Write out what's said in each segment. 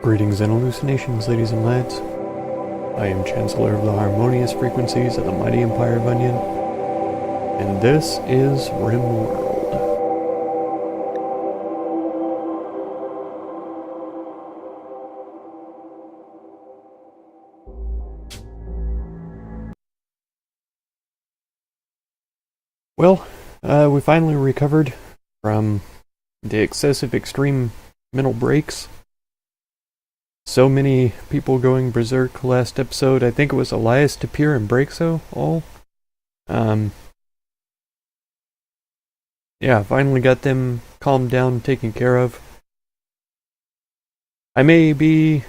Greetings and hallucinations, ladies and lads. I am Chancellor of the Harmonious Frequencies of the Mighty Empire of Onion, and this is Rimworld. Well, we finally recovered from the excessive extreme mental breaks. So many people going berserk last episode. I think it was Elias, Tapir, and Breakso all. Yeah, finally got them calmed down, taken care of. I may be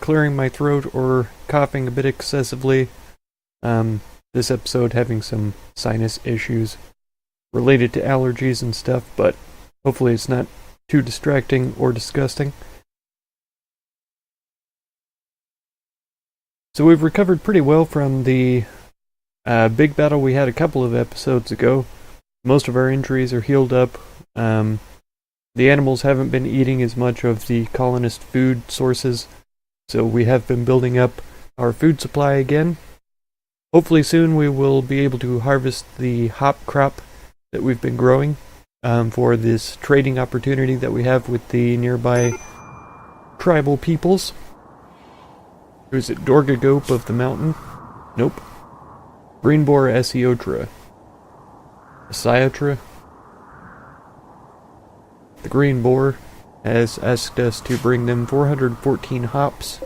clearing my throat or coughing a bit excessively. This episode having some sinus issues related to allergies and stuff, but hopefully it's not too distracting or disgusting. So we've recovered pretty well from the big battle we had a couple of episodes ago. Most of our injuries are healed up. The animals haven't been eating as much of the colonist food sources, so we have been building up our food supply again. Hopefully soon we will be able to harvest the hop crop that we've been growing for this trading opportunity that we have with the nearby tribal peoples. Is it Dorgagope of the mountain? Nope. Greenboar Esiotra. Esiotra? The green boar has asked us to bring them 414 hops.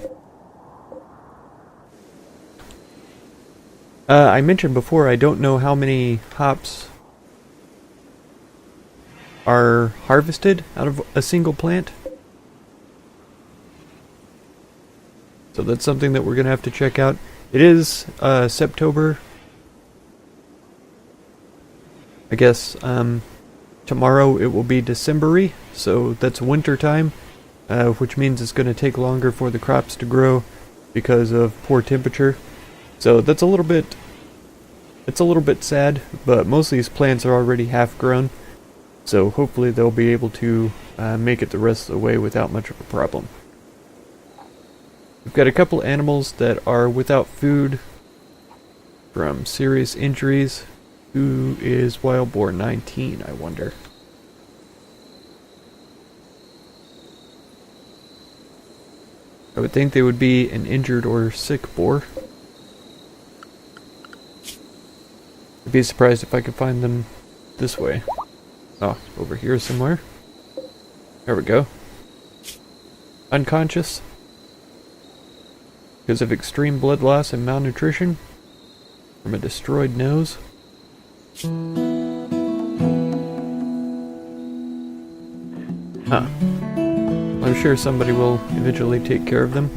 I mentioned before I don't know how many hops are harvested out of a single plant. So that's something that we're going to have to check out. It is September. I guess tomorrow it will be December-y, so that's winter time, which means it's going to take longer for the crops to grow because of poor temperature. So that's a little bit sad, but most of these plants are already half grown, so hopefully they'll be able to make it the rest of the way without much of a problem. We've got a couple animals that are without food from serious injuries. Who is Wild Boar 19, I wonder? I would think they would be an injured or sick boar. I'd be surprised if I could find them this way. Oh, over here somewhere. There we go. Unconscious because of extreme blood loss and malnutrition from a destroyed nose. Huh. I'm sure somebody will eventually take care of them.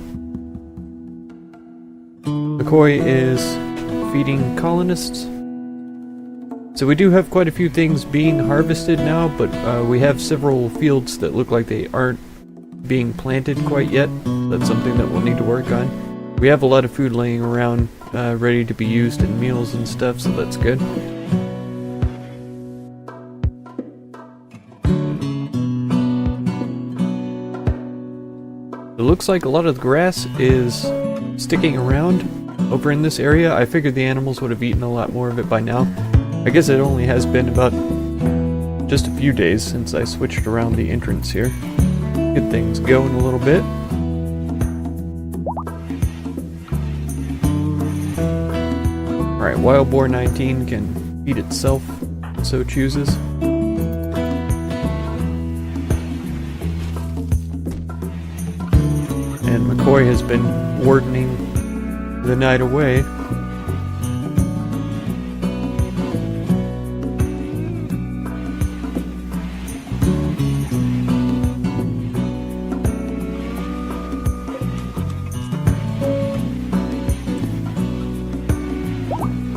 McCoy is feeding colonists. So we do have quite a few things being harvested now, but we have several fields that look like they aren't being planted quite yet. That's something that we'll need to work on. We have a lot of food laying around ready to be used in meals and stuff, so that's good. It looks like a lot of the grass is sticking around over in this area. I figured the animals would have eaten a lot more of it by now. I guess it only has been about just a few days since I switched around the entrance here. Get things going a little bit. Alright, Wild Boar 19 can feed itself if it so chooses. And McCoy has been wardening the night away.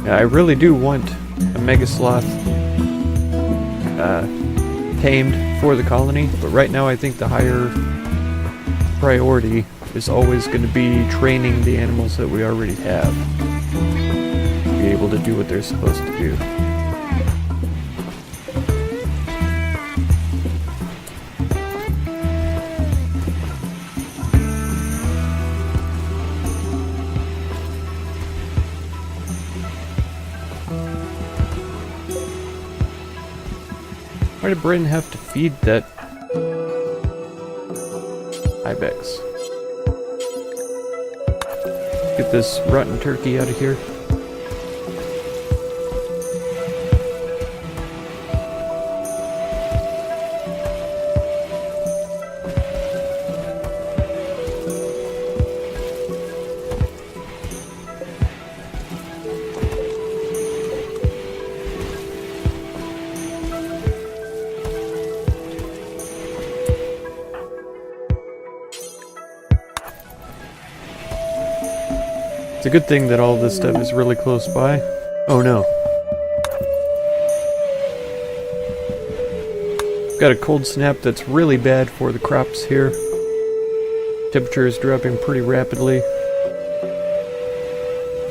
I really do want a Mega Sloth tamed for the colony, but right now I think the higher priority is always going to be training the animals that we already have to be able to do what they're supposed to do. did Bryn have to feed that ibex? Get this rotten turkey out of here. It's a good thing that all this stuff is really close by. Oh no. Got a cold snap that's really bad for the crops here. Temperature is dropping pretty rapidly.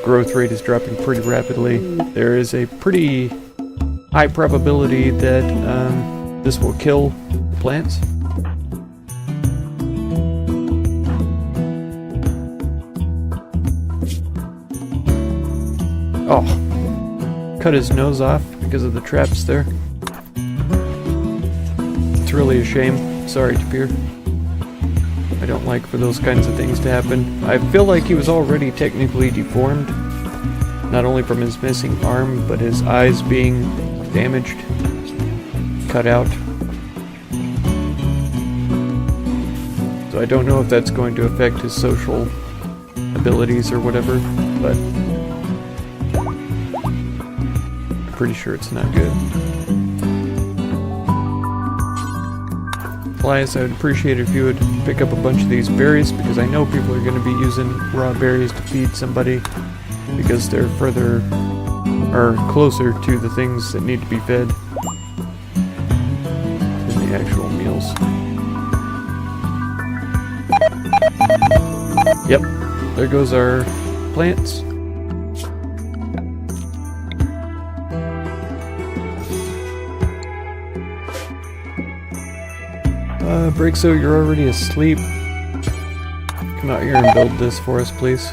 Growth rate is dropping pretty rapidly. There is a pretty high probability that this will kill the plants. Oh, cut his nose off because of the traps there. It's really a shame. Sorry, Tapir. I don't like for those kinds of things to happen. I feel like he was already technically deformed. Not only from his missing arm, but his eyes being damaged. Cut out. So I don't know if that's going to affect his social abilities or whatever, but pretty sure it's not good. Elias, I would appreciate it if you would pick up a bunch of these berries, because I know people are going to be using raw berries to feed somebody, because they're further, or closer to the things that need to be fed than the actual meals. Yep, there goes our plants. Brixo, you're already asleep. Come out here and build this for us, please.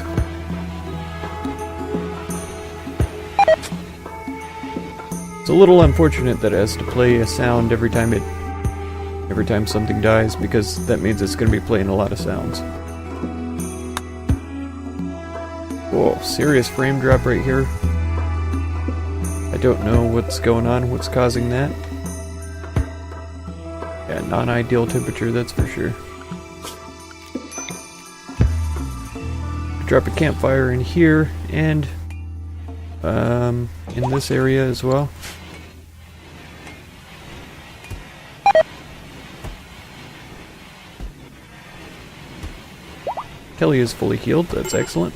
It's a little unfortunate that it has to play a sound every time something dies, because that means it's going to be playing a lot of sounds. Whoa, serious frame drop right here. I don't know what's going on, what's causing that. Yeah, non-ideal temperature, that's for sure. Drop a campfire in here, and in this area as well. Kelly is fully healed, that's excellent.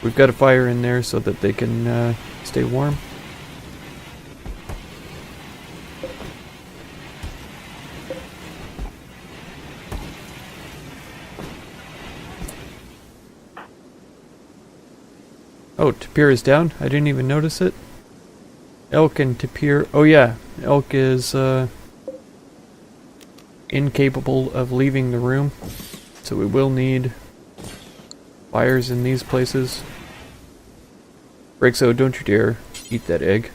We've got a fire in there so that they can stay warm. Oh, Tapir is down? I didn't even notice it. Elk and Tapir... Oh yeah, Elk is incapable of leaving the room. So we will need fires in these places. Brixo, don't you dare eat that egg.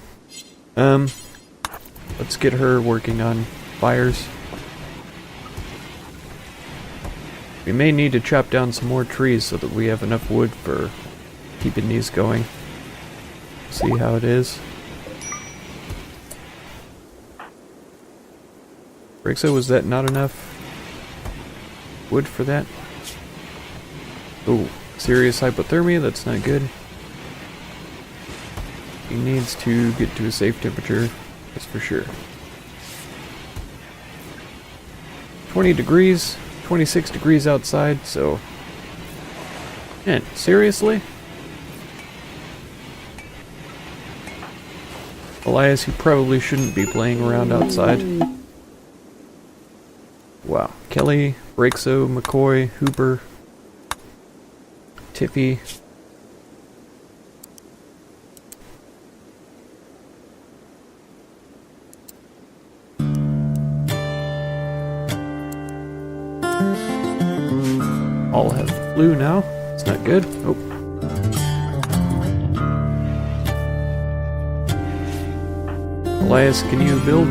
Let's get her working on fires. We may need to chop down some more trees so that we have enough wood for keeping these going. See how it is. Brixo, was that not enough wood for that? Oh, serious hypothermia, that's not good. He needs to get to a safe temperature, that's for sure. 20 degrees, 26 degrees outside, so... Man, seriously? Elias, you probably shouldn't be playing around outside. Wow. Kelly, Brixo, McCoy, Hooper, Tippy. All have flu now. It's not good. Oh. Elias, can you build?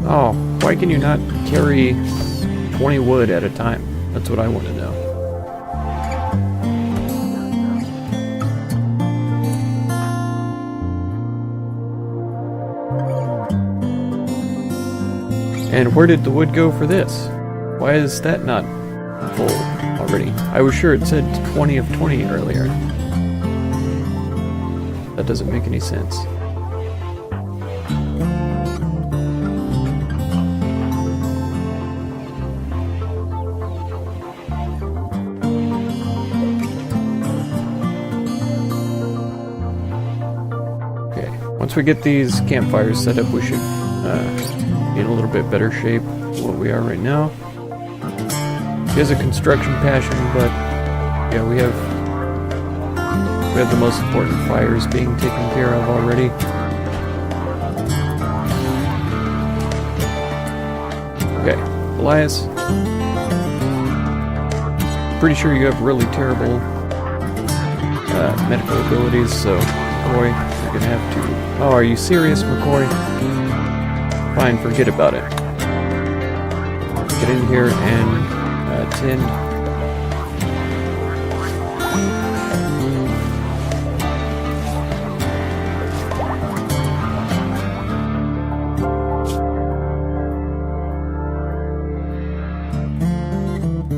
Oh, why can you not carry 20 wood at a time? That's what I want to know. And where did the wood go for this? Why is that not full already? I was sure it said 20 of 20 earlier. That doesn't make any sense. Once we get these campfires set up, we should be in a little bit better shape than what we are right now. She has a construction passion, but yeah, we have the most important fires being taken care of already. Okay, Elias. Pretty sure you have really terrible medical abilities, so boy, you're gonna have to... Oh, are you serious, McCoy? Fine, forget about it. Get in here and tend.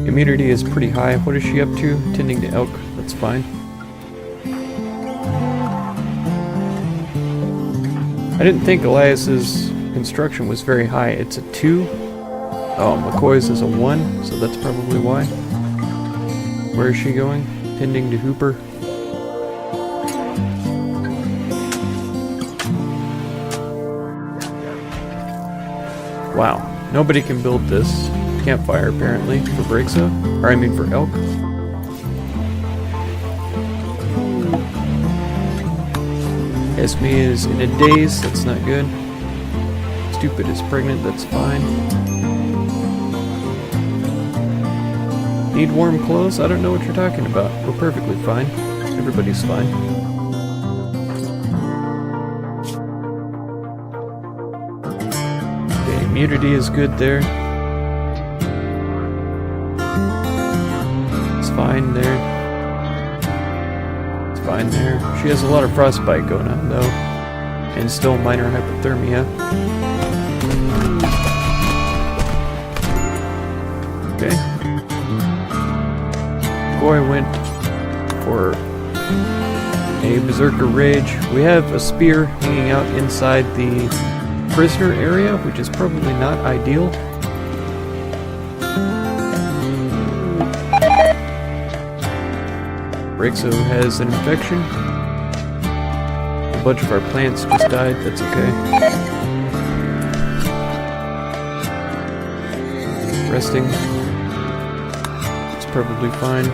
Immunity is pretty high. What is she up to? Tending to elk. That's fine. I didn't think Elias's construction was very high. It's a 2. Oh, McCoy's is a 1, so that's probably why. Where is she going? Tending to Hooper. Wow. Nobody can build this campfire, apparently, for Brigsa. Or, I mean, for elk. Esme is in a daze, that's not good. Stupid is pregnant, that's fine. Need warm clothes? I don't know what you're talking about. We're perfectly fine. Everybody's fine. Okay, immunity is good there. It's fine there. Fine there. She has a lot of frostbite going on though, and still minor hypothermia. Okay. Boy went for a berserker rage. We have a spear hanging out inside the prisoner area, which is probably not ideal. Rixo has an infection. A bunch of our plants just died, that's okay. Resting. It's probably fine.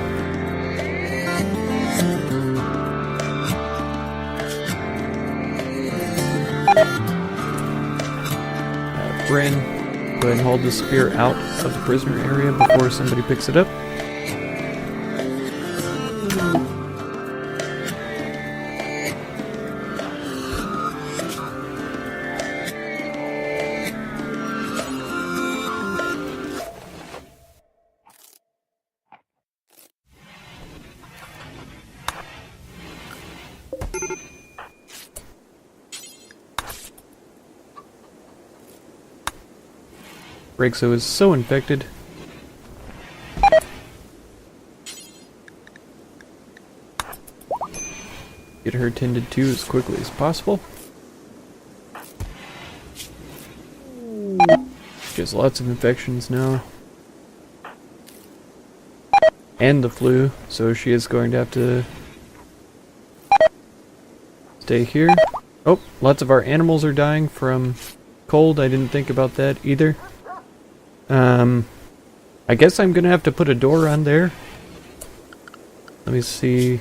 Bryn, go ahead and hold the spear out of the prisoner area before somebody picks it up. Rixo is so infected. Get her tended to as quickly as possible. She has lots of infections now. And the flu, so she is going to have to stay here. Oh, lots of our animals are dying from cold. I didn't think about that either. I guess I'm gonna have to put a door on there. Let me see.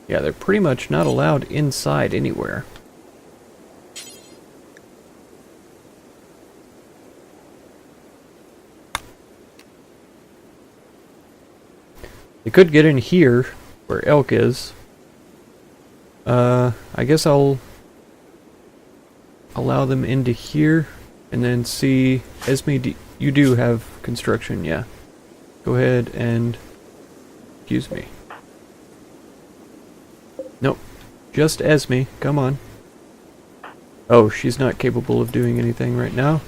Yeah, they're pretty much not allowed inside anywhere. They could get in here, where elk is. I guess I'll allow them into here, and then see... Esme, you do have construction, yeah. Go ahead and... Excuse me. Nope. Just Esme, come on. Oh, she's not capable of doing anything right now.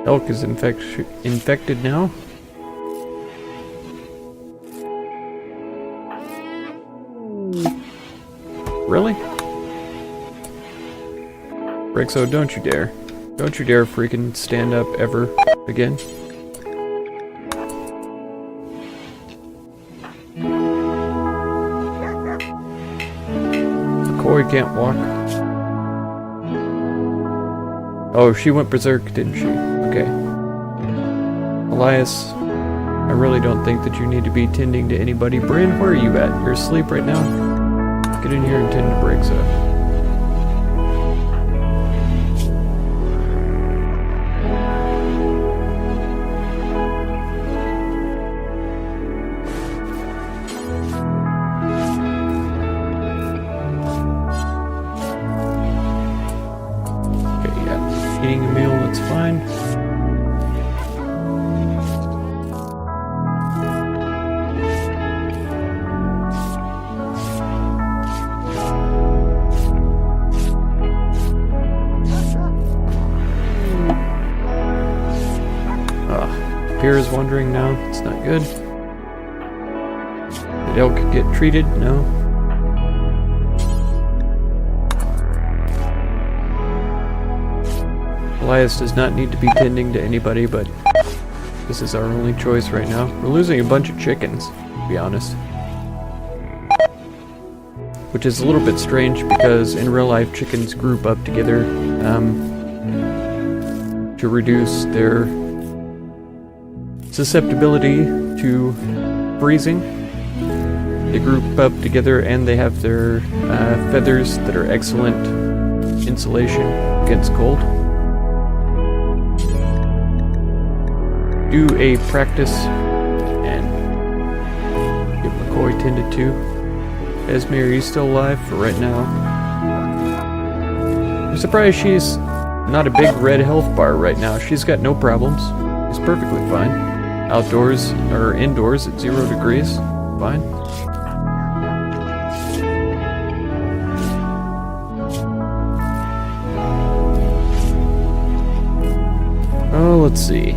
Elk is infected now. Really? Rexo, don't you dare. Don't you dare freaking stand up ever again. McCoy can't walk. Oh, she went berserk, didn't she? Okay. Elias, I really don't think that you need to be tending to anybody. Bryn, where are you at? You're asleep right now? Get in here and tend to breaks up. Okay, yeah. Eating a meal, that's fine. Pierre is wandering now. It's not good. Did elk get treated? No. Elias does not need to be tending to anybody, but this is our only choice right now. We're losing a bunch of chickens, to be honest. Which is a little bit strange because in real life chickens group up together to reduce their susceptibility to freezing. They group up together and they have their feathers that are excellent insulation against cold. Do a practice and get McCoy tended to. Esme, are you still alive for right now? I'm surprised she's not a big red health bar right now. She's got no problems. She's perfectly fine. Outdoors, or indoors at 0 degrees. Fine. Oh, let's see.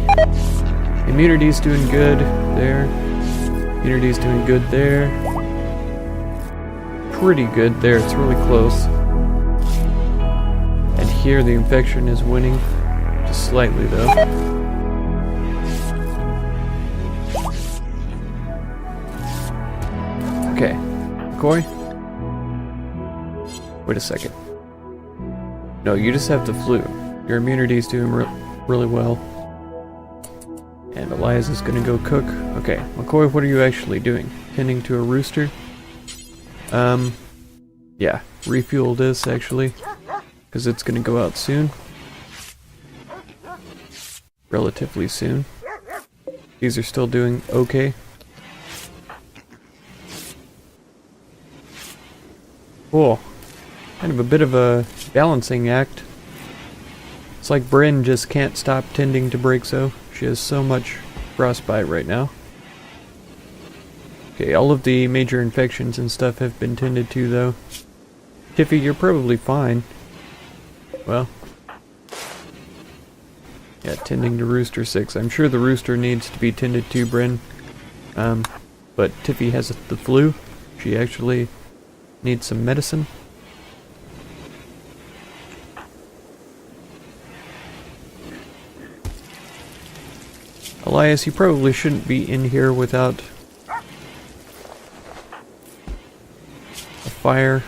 Immunity's doing good there. Immunity's doing good there. Pretty good there. It's really close. And here the infection is winning. Just slightly, though. Okay, McCoy? Wait a second. No, you just have the flu. Your immunity's doing really well. And Elias is gonna go cook. Okay, McCoy, what are you actually doing? Tending to a rooster? Yeah, refuel this actually. Because it's gonna go out soon. Relatively soon. These are still doing okay. Cool. Kind of a bit of a balancing act. It's like Bryn just can't stop tending to Breakso. She has so much frostbite right now. Okay, all of the major infections and stuff have been tended to though. Tiffy, you're probably fine. Well. Yeah, tending to Rooster 6. I'm sure the rooster needs to be tended to, Bryn. But Tiffy has the flu. She actually needs some medicine. Elias, you probably shouldn't be in here without a fire.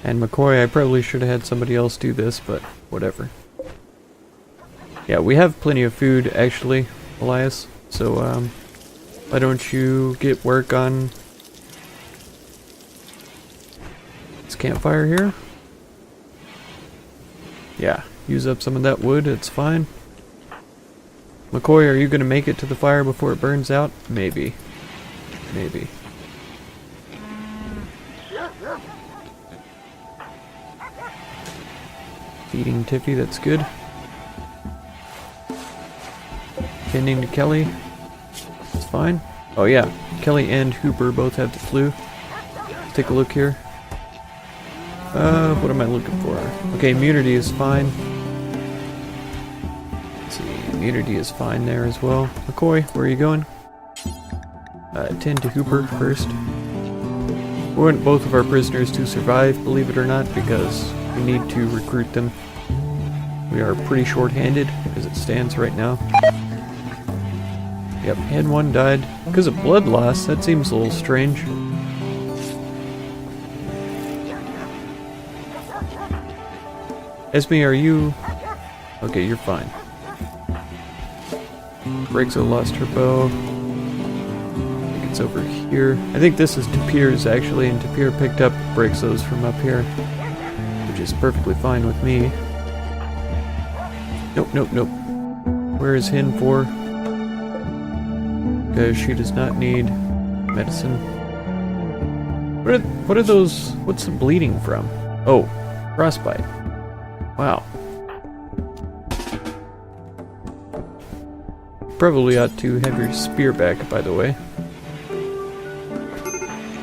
And McCoy, I probably should have had somebody else do this, but whatever. Yeah, we have plenty of food, actually, Elias. So, why don't you get work on this campfire here? Yeah, use up some of that wood, it's fine. McCoy, are you going to make it to the fire before it burns out? Maybe. Maybe. Feeding Tiffy, that's good. Tending to Kelly. It's fine. Oh yeah, Kelly and Hooper both have the flu. Let's take a look here. What am I looking for? Okay, immunity is fine. Let's see, immunity is fine there as well. McCoy, where are you going? Tend to Hooper first. We want both of our prisoners to survive, believe it or not, because we need to recruit them. We are pretty short-handed as it stands right now. Yep, and one died. Because of blood loss, that seems a little strange. Esme, are you... Okay, you're fine. Brexo lost her bow. I think it's over here. I think this is Tapir's, actually, and Tapir picked up Brexo's from up here. Which is perfectly fine with me. Nope, nope, nope. Where is Hin for? Because she does not need medicine. What are those? What's the bleeding from? Oh, frostbite. Wow. Probably ought to have your spear back, by the way.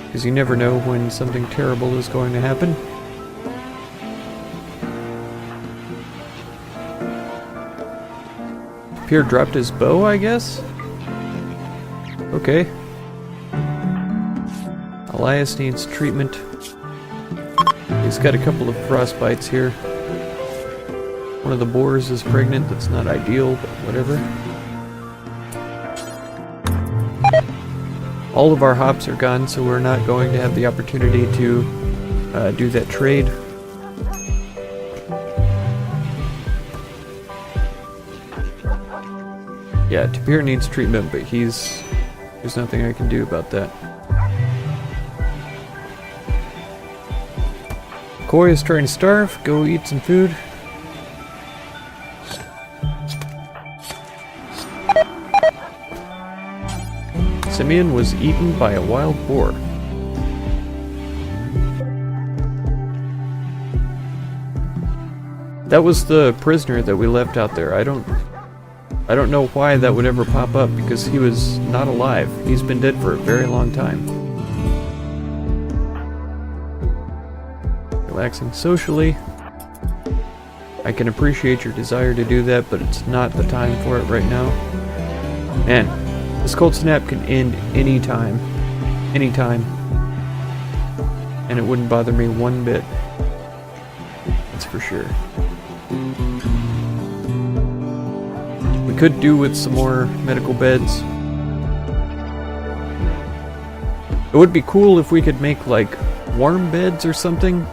Because you never know when something terrible is going to happen. Pierre dropped his bow, I guess? Okay. Elias needs treatment. He's got a couple of frostbites here. One of the boars is pregnant. That's not ideal, but whatever. All of our hops are gone, so we're not going to have the opportunity to do that trade. Yeah, Tapir needs treatment, but there's nothing I can do about that. Koi is trying to starve. Go eat some food. Simeon was eaten by a wild boar. That was the prisoner that we left out there. I don't know why that would ever pop up, because he was not alive. He's been dead for a very long time. Relaxing socially. I can appreciate your desire to do that, but it's not the time for it right now. Man, this cold snap can end any time. Anytime. And it wouldn't bother me one bit. That's for sure. We could do with some more medical beds. It would be cool if we could make like warm beds or something.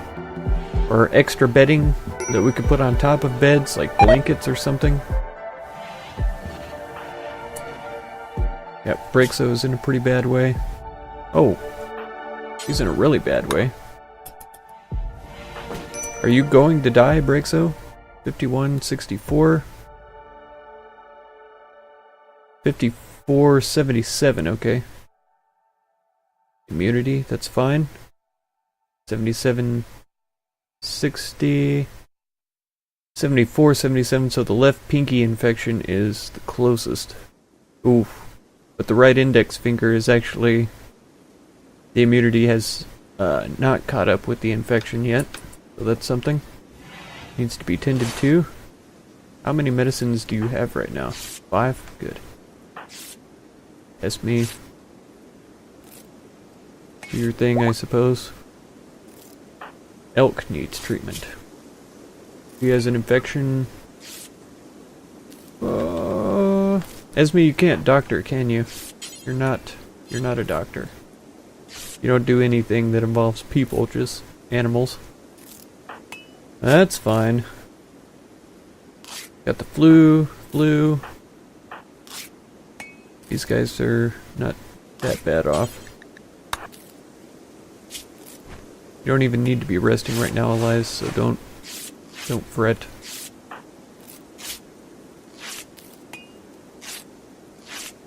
Or extra bedding that we could put on top of beds, like blankets or something. Yep, Brexo's in a pretty bad way. Oh, he's in a really bad way. Are you going to die, Brexo? 51-64. 54-77, okay. Immunity, that's fine. 77-60. 74-77, so the left pinky infection is the closest. Oof. But the right index finger is actually... The immunity has not caught up with the infection yet. So that's something. Needs to be tended to. How many medicines do you have right now? 5? Good. That's me. Do your thing, I suppose. Elk needs treatment. He has an infection. Esme, you can't doctor, can you? You're not a doctor. You don't do anything that involves people, just animals. That's fine. Got the flu. These guys are not that bad off. You don't even need to be resting right now, Elias, so don't fret.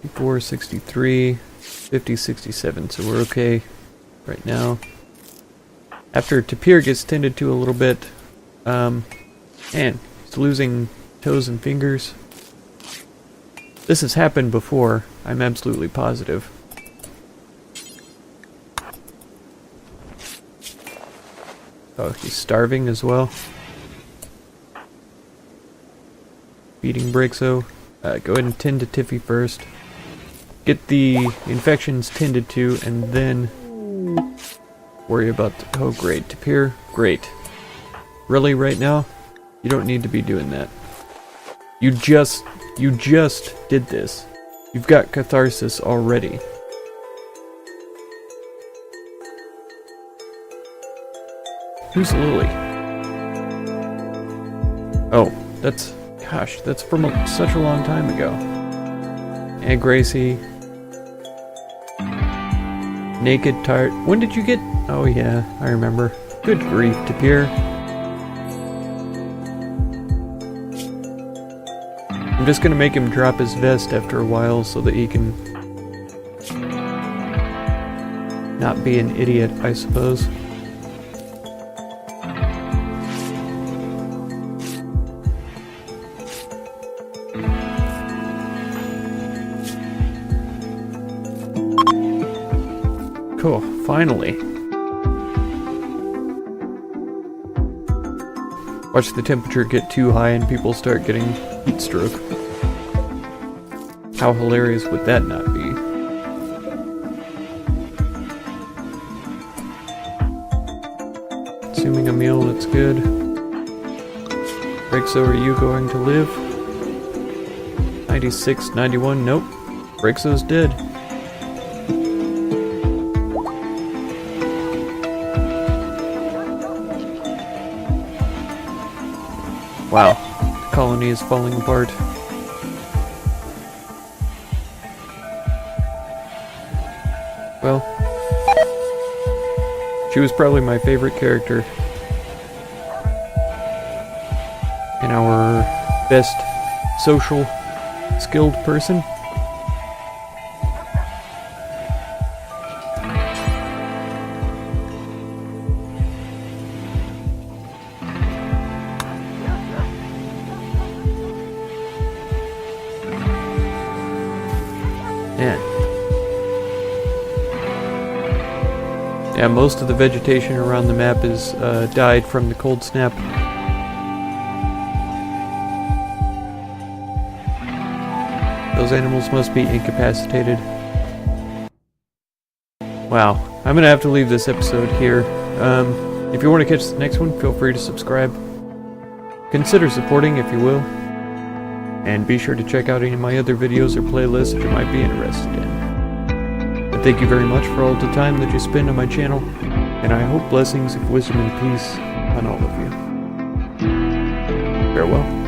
54, 63, 50, 67, so we're okay right now. After Tapir gets tended to a little bit, man, he's losing toes and fingers. This has happened before, I'm absolutely positive. Oh, he's starving as well. Feeding Brixo. Go ahead and tend to Tiffy first. Get the infections tended to, and then worry about oh great, Tapir, great. Really, right now? You don't need to be doing that. You just did this. You've got catharsis already. Who's Lily? Oh, that's from such a long time ago. And Gracie. Naked, tired. When did you get... Oh yeah, I remember. Good grief, Tapir. I'm just gonna make him drop his vest after a while so that he can not be an idiot, I suppose. Cool, finally. Watch the temperature get too high and people start getting heat stroke. How hilarious would that not be? Consuming a meal, that's good. Brixo, are you going to live? 96, 91, nope. Brixo's dead. Wow, the colony is falling apart. Well, she was probably my favorite character. And our best social skilled person. Yeah, most of the vegetation around the map is died from the cold snap. Those animals must be incapacitated. Wow, I'm gonna have to leave this episode here. If you want to catch the next one, feel free to subscribe. Consider supporting if you will. And be sure to check out any of my other videos or playlists that you might be interested in. And thank you very much for all the time that you spend on my channel, and I hope blessings of wisdom and peace on all of you. Farewell.